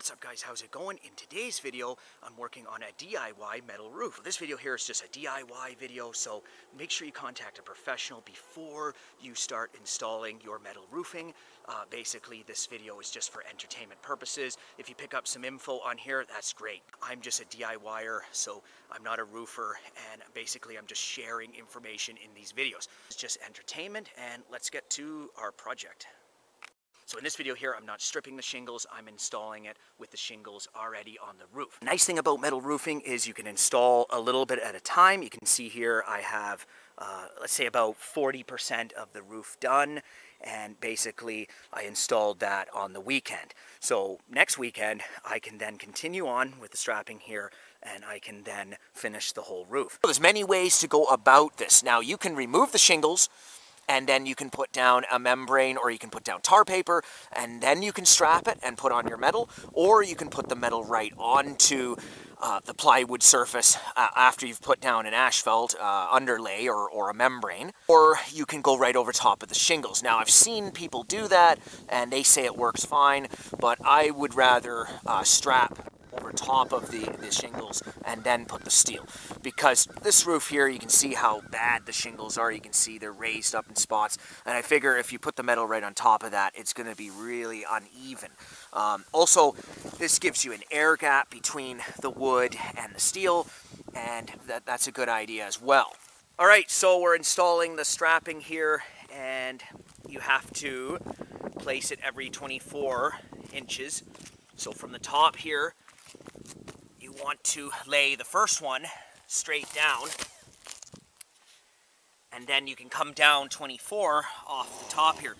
What's up guys, how's it going? In today's video, I'm working on a DIY metal roof. This video here is just a DIY video, so make sure you contact a professional before you start installing your metal roofing. Basically, this video is just for entertainment purposes. If you pick up some info on here, that's great. I'm just a DIYer, so I'm not a roofer, and basically I'm just sharing information in these videos. It's just entertainment, and let's get to our project. So in this video here, I'm not stripping the shingles, I'm installing it with the shingles already on the roof. Nice thing about metal roofing is you can install a little bit at a time. You can see here I have, let's say about 40% of the roof done, and basically I installed that on the weekend. So next weekend, I can then continue on with the strapping here, and I can then finish the whole roof. There's many ways to go about this. Now you can remove the shingles, and then you can put down a membrane, or you can put down tar paper, and then you can strap it and put on your metal, or you can put the metal right onto the plywood surface after you've put down an asphalt underlay or a membrane, or you can go right over top of the shingles. Now I've seen people do that and they say it works fine, but I would rather strap over top of the shingles and then put the steel, because this roof here, you can see how bad the shingles are. You can see they're raised up in spots, and I figure if you put the metal right on top of that, it's going to be really uneven. Also, this gives you an air gap between the wood and the steel, and that's a good idea as well. All right, so we're installing the strapping here, and you have to place it every 24 inches. So from the top here, you want to lay the first one straight down, and then you can come down 24 off the top here,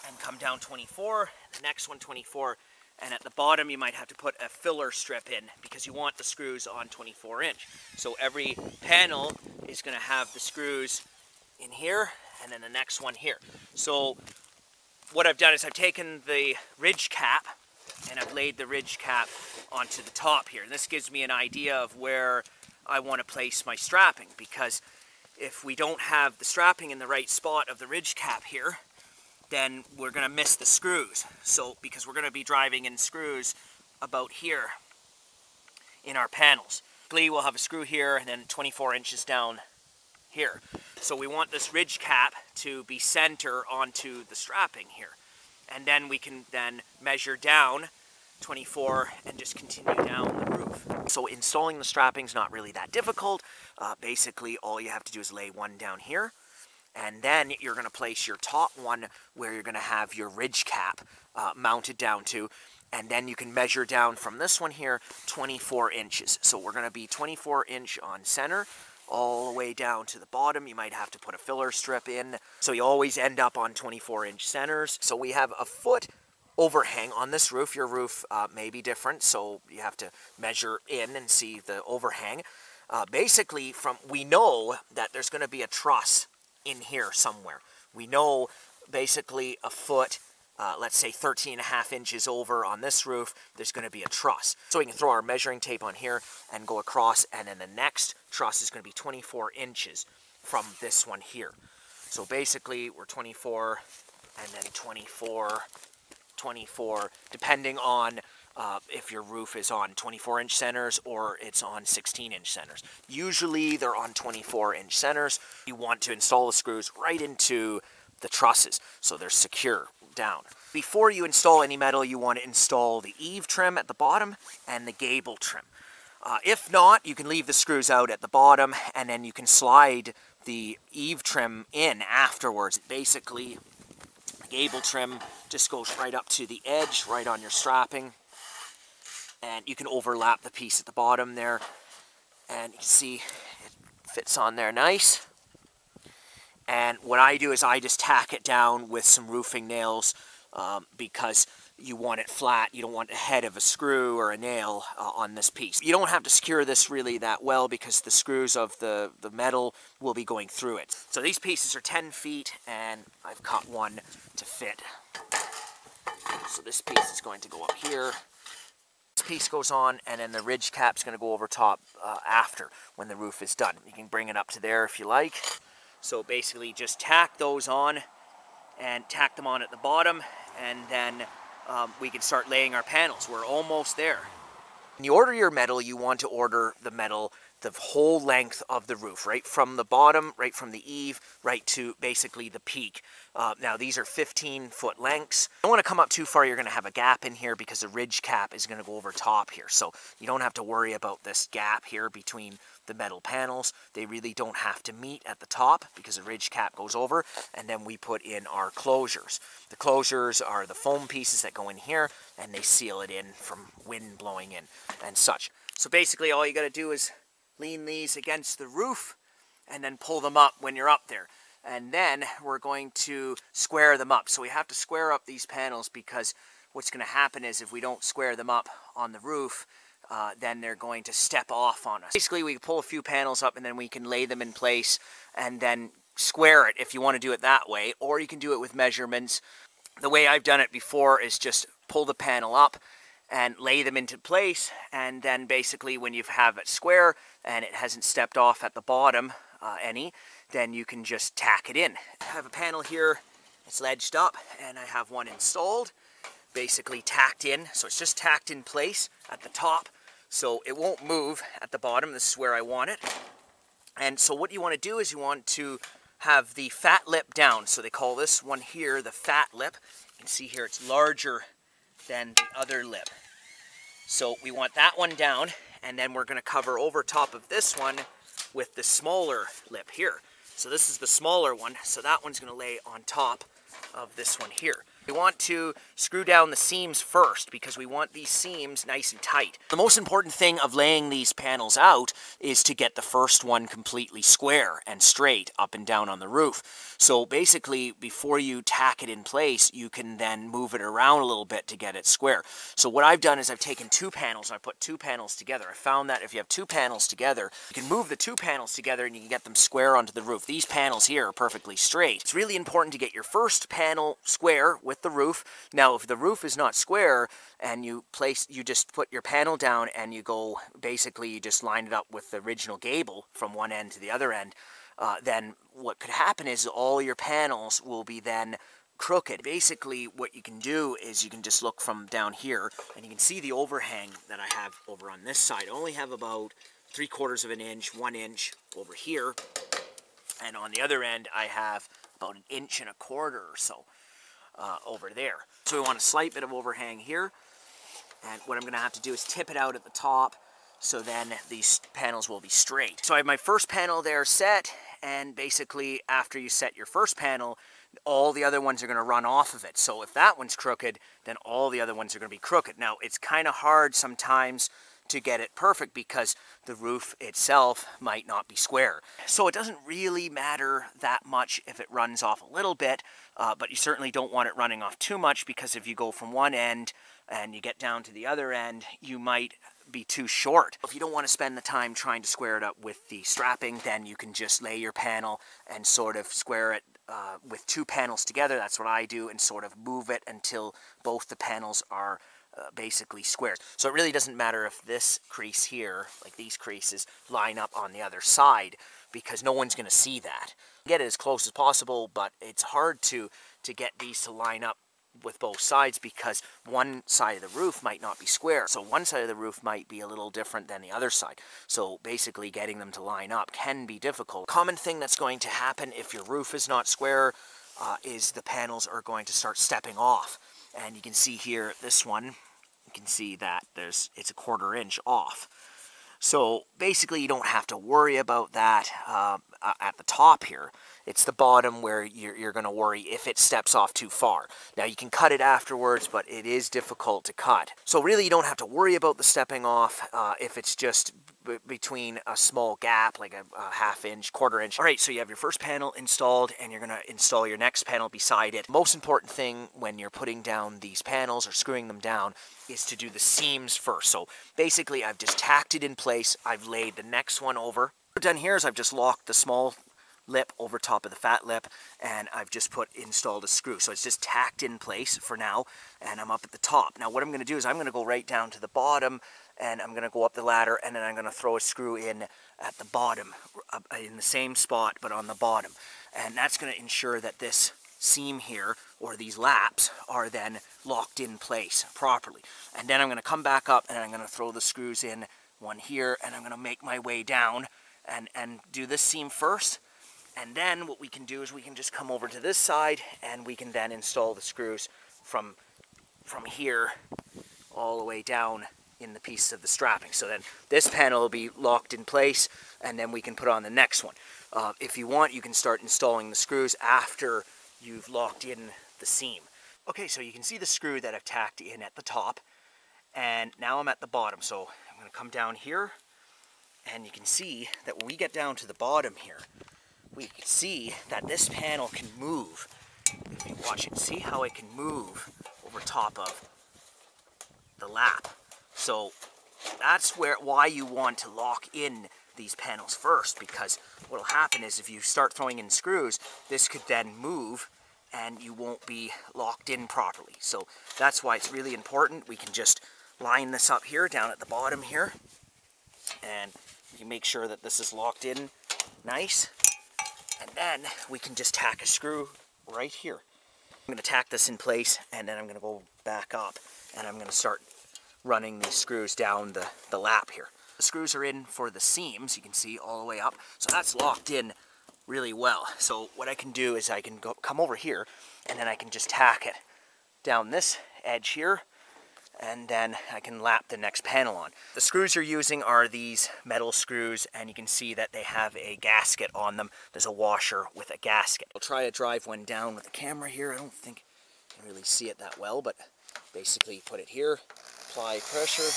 and come down 24, the next one 24, and at the bottom you might have to put a filler strip in, because you want the screws on 24 inch. So every panel is going to have the screws in here, and then the next one here. So what I've done is I've taken the ridge cap, and I've laid the ridge cap onto the top here. And this gives me an idea of where I want to place my strapping, because if we don't have the strapping in the right spot of the ridge cap here, then we're going to miss the screws. So, because we're going to be driving in screws about here in our panels. We'll have a screw here and then 24 inches down here. So we want this ridge cap to be center onto the strapping here. And then we can then measure down 24 and just continue down the roof. So installing the strapping is not really that difficult. Basically, all you have to do is lay one down here, and then you're going to place your top one where you're going to have your ridge cap mounted down to, and then you can measure down from this one here 24 inches. So we're going to be 24 inch on center, all the way down to the bottom. You might have to put a filler strip in, so you always end up on 24 inch centers. So we have a foot overhang on this roof. Your roof may be different, so you have to measure in and see the overhang. Basically, we know that there's going to be a truss in here somewhere. We know basically a foot, let's say 13.5 inches over on this roof, there's going to be a truss. So we can throw our measuring tape on here and go across, and then the next truss is going to be 24 inches from this one here. So basically we're 24 and then 24, 24, depending on if your roof is on 24 inch centers or it's on 16 inch centers. Usually they're on 24 inch centers. You want to install the screws right into the trusses so they're secure down. Before you install any metal, you want to install the eave trim at the bottom and the gable trim. If not, you can leave the screws out at the bottom, and then you can slide the eave trim in afterwards. Basically, the gable trim just goes right up to the edge, right on your strapping, and you can overlap the piece at the bottom there, and you can see it fits on there nice. And what I do is I just tack it down with some roofing nails, because you want it flat. You don't want a head of a screw or a nail on this piece. You don't have to secure this really that well, because the screws of the metal will be going through it. So these pieces are 10 feet, and I've cut one to fit. So this piece is going to go up here. This piece goes on, and then the ridge cap's going to go over top after, when the roof is done. You can bring it up to there if you like. So basically just tack those on, and tack them on at the bottom, and then we can start laying our panels. We're almost there. When you order your metal, you want to order the metal the whole length of the roof, right from the bottom, right from the eave, right to basically the peak. Now these are 15-foot lengths. You don't want to come up too far. You're going to have a gap in here because the ridge cap is going to go over top here. So you don't have to worry about this gap here between the metal panels. They really don't have to meet at the top because the ridge cap goes over, and then we put in our closures. The closures are the foam pieces that go in here, and they seal it in from wind blowing in and such. So basically all you got to do is lean these against the roof and then pull them up when you're up there. And then we're going to square them up. So we have to square up these panels because what's going to happen is if we don't square them up on the roof, then they're going to step off on us. Basically, we pull a few panels up and then we can lay them in place and then square it if you want to do it that way, or you can do it with measurements. The way I've done it before is just pull the panel up and lay them into place, and then basically when you have it square and it hasn't stepped off at the bottom any, then you can just tack it in. I have a panel here, it's ledged up, and I have one installed, basically tacked in, so it's just tacked in place at the top, so it won't move at the bottom. This is where I want it. And so what you want to do is you want to have the fat lip down, so they call this one here the fat lip. You can see here it's larger than the other lip. So we want that one down, and then we're going to cover over top of this one with the smaller lip here. So this is the smaller one, so that one's going to lay on top of this one here. We want to screw down the seams first because we want these seams nice and tight. The most important thing of laying these panels out is to get the first one completely square and straight up and down on the roof. So basically, before you tack it in place, you can then move it around a little bit to get it square. So what I've done is I've taken two panels and I put two panels together. I found that if you have two panels together, you can move the two panels together and you can get them square onto the roof. These panels here are perfectly straight. It's really important to get your first panel square with the roof. Now, if the roof is not square and you just put your panel down and you go, basically you just line it up with the original gable from one end to the other end, then what could happen is all your panels will be then crooked. Basically, what you can do is you can just look from down here and you can see the overhang that I have over on this side. I only have about 3/4 of an inch, 1 inch over here, and on the other end I have about 1.25 inches or so over there. So we want a slight bit of overhang here, and what I'm going to have to do is tip it out at the top, so then these panels will be straight. So I have my first panel there set, and basically after you set your first panel, all the other ones are going to run off of it. So if that one's crooked, then all the other ones are going to be crooked. Now, it's kind of hard sometimes to get it perfect because the roof itself might not be square. So it doesn't really matter that much if it runs off a little bit, but you certainly don't want it running off too much, because if you go from one end and you get down to the other end, you might be too short. If you don't want to spend the time trying to square it up with the strapping, then you can just lay your panel and sort of square it with two panels together. That's what I do, and sort of move it until both the panels are basically square. So it really doesn't matter if this crease here, like these creases, line up on the other side, because no one's going to see that. Get it as close as possible, but it's hard to get these to line up with both sides because one side of the roof might not be square. So one side of the roof might be a little different than the other side. So basically getting them to line up can be difficult. Common thing that's going to happen if your roof is not square is the panels are going to start stepping off. And you can see here, this one, you can see that it's a 1/4 inch off. So basically you don't have to worry about that at the top here. It's the bottom where you're going to worry if it steps off too far. Now you can cut it afterwards, but it is difficult to cut. So really you don't have to worry about the stepping off if it's just between a small gap, like a 1/2 inch, 1/4 inch. All right, so you have your first panel installed and you're going to install your next panel beside it. Most important thing when you're putting down these panels or screwing them down is to do the seams first. So basically I've just tacked it in place. I've laid the next one over. What I've done here is I've just locked the small lip over top of the fat lip, and I've just installed a screw. So it's just tacked in place for now, and I'm up at the top. Now what I'm going to do is I'm going to go right down to the bottom, and I'm going to go up the ladder, and then I'm going to throw a screw in at the bottom, in the same spot, but on the bottom. And that's going to ensure that this seam here, or these laps, are then locked in place properly. And then I'm going to come back up and I'm going to throw the screws in, one here, and I'm going to make my way down and do this seam first. And then what we can do is we can just come over to this side and we can then install the screws from here all the way down in the piece of the strapping. So then this panel will be locked in place, and then we can put on the next one. If you want, you can start installing the screws after you've locked in the seam. Okay, so you can see the screw that I've tacked in at the top, and now I'm at the bottom. So I'm going to come down here, and you can see that when we get down to the bottom here, we can see that this panel can move. If you watch it, see how it can move over top of the lap. So that's why you want to lock in these panels first, because what will happen is if you start throwing in screws, this could then move and you won't be locked in properly. So that's why it's really important. We can just line this up here down at the bottom here, and you make sure that this is locked in nice, and then we can just tack a screw right here. I'm going to tack this in place, and then I'm going to go back up and I'm going to start running these screws down the lap here. The screws are in for the seams, you can see, all the way up. So that's locked in really well. So what I can do is I can come over here, and then I can just tack it down this edge here, and then I can lap the next panel on. The screws you're using are these metal screws, and you can see that they have a gasket on them. There's a washer with a gasket. I'll try to drive one down with the camera here. I don't think you can really see it that well, but basically put it here, apply pressure.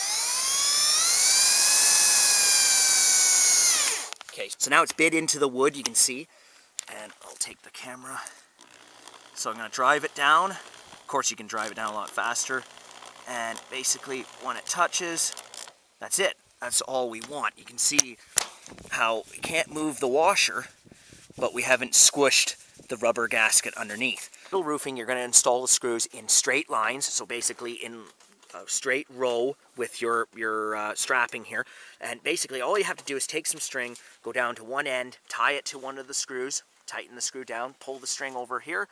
Okay, so now it's bit into the wood, you can see, and I'll take the camera. So I'm going to drive it down. Of course, you can drive it down a lot faster. And basically, when it touches, that's it. That's all we want. You can see how we can't move the washer, but we haven't squished the rubber gasket underneath. Metal roofing, you're going to install the screws in straight lines, so basically in a straight row with your strapping here. And basically all you have to do is take some string, go down to one end, tie it to one of the screws, tighten the screw down, pull the string over here,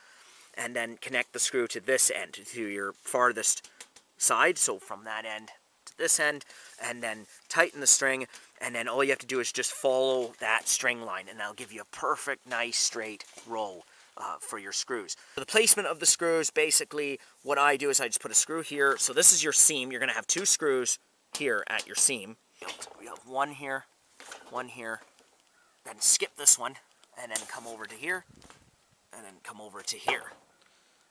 and then connect the screw to this end, to your farthest side, so from that end to this end, and then tighten the string, and then all you have to do is just follow that string line, and that'll give you a perfect, nice, straight row for your screws. For the placement of the screws, basically what I do is I just put a screw here. So this is your seam. You're going to have two screws here at your seam. We have one here, then skip this one, and then come over to here, and then come over to here.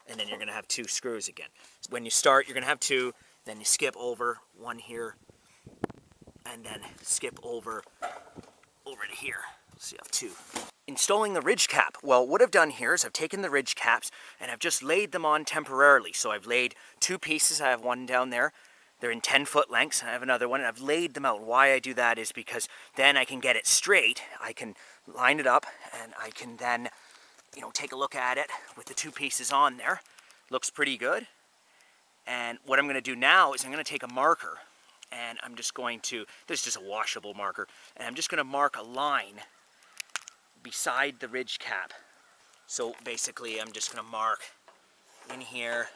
And then you're going to have two screws again. When you start, you're going to have two, then you skip over one here, and then skip over to here. So you have two. Installing the ridge cap. Well, what I've done here is I've taken the ridge caps and I've just laid them on temporarily. So I've laid two pieces. I have one down there. They're in 10-foot lengths. I have another one, and I've laid them out. Why I do that is because then I can get it straight. I can line it up, and I can then, you know, take a look at it with the two pieces on there. Looks pretty good. And what I'm going to do now is I'm going to take a marker, and I'm just going to, this is just a washable marker, and I'm just going to mark a line beside the ridge cap. So basically I'm just going to mark in here,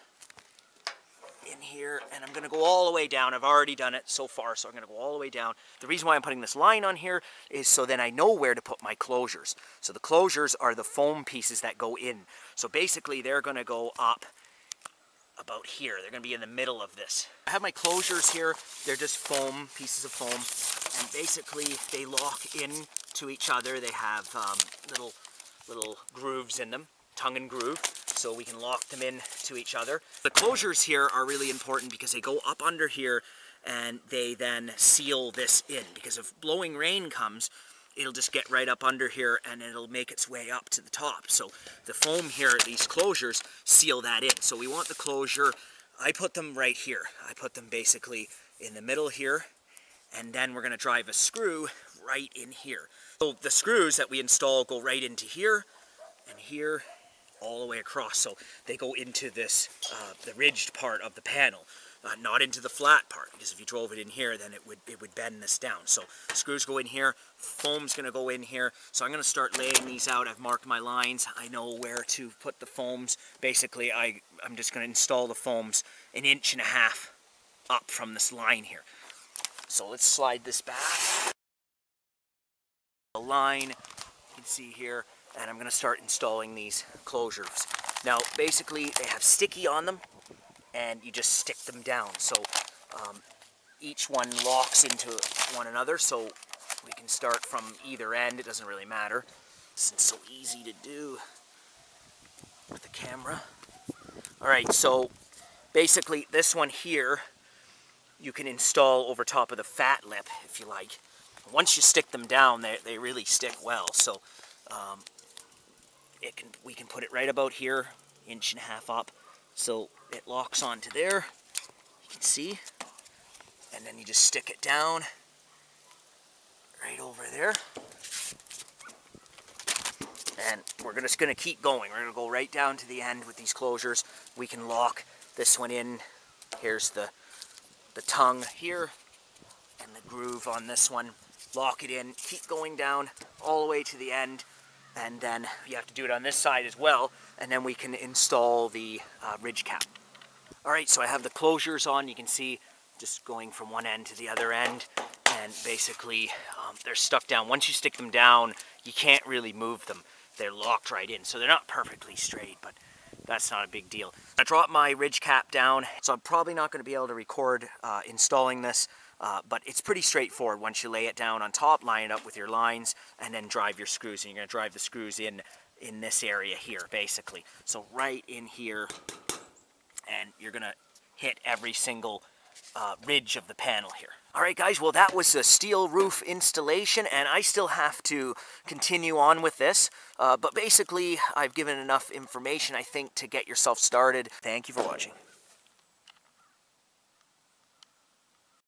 and I'm going to go all the way down. I've already done it so far, so I'm going to go all the way down. The reason why I'm putting this line on here is so then I know where to put my closures. So the closures are the foam pieces that go in. So basically they're going to go up about here. They're going to be in the middle of this. I have my closures here. They're just foam, pieces of foam, and basically they lock in to each other. They have little grooves in them, tongue and groove, so we can lock them in to each other. The closures here are really important because they go up under here and they then seal this in, because if blowing rain comes, it'll just get right up under here and it'll make its way up to the top. So the foam here, these closures, seal that in. So we want the closure, I put them right here. I put them basically in the middle here, and then we're going to drive a screw right in here. So the screws that we install go right into here and here, all the way across. So they go into this, the ridged part of the panel. not into the flat part, because if you drove it in here, then it would bend this down. So screws go in here, foam's going to go in here. So I'm going to start laying these out. I've marked my lines. I know where to put the foams. Basically, I'm just going to install the foams 1.5 inches up from this line here. So let's slide this back. The line, you can see here, and I'm going to start installing these closures. Now, basically, they have sticky on them, and you just stick them down. So each one locks into one another, so we can start from either end. It doesn't really matter. This is so easy to do with the camera. All right, so basically this one here, you can install over top of the fat lip, if you like. Once you stick them down, they really stick well. So we can put it right about here, 1.5 inches up. So it locks onto there, you can see. And then you just stick it down right over there. And we're just going to keep going. We're going to go right down to the end with these closures. We can lock this one in. Here's the tongue here and the groove on this one. Lock it in, keep going down all the way to the end, and then you have to do it on this side as well, and then we can install the ridge cap. Alright, so I have the closures on. You can see just going from one end to the other end, and basically they're stuck down. Once you stick them down, you can't really move them. They're locked right in, so they're not perfectly straight, but that's not a big deal. I dropped my ridge cap down, so I'm probably not going to be able to record installing this, but it's pretty straightforward. Once you lay it down on top, line it up with your lines, and then drive your screws. And you're going to drive the screws in this area here, basically. So right in here, and you're going to hit every single ridge of the panel here. Alright guys, well that was a steel roof installation, and I still have to continue on with this, but basically I've given enough information, I think, to get yourself started. Thank you for watching.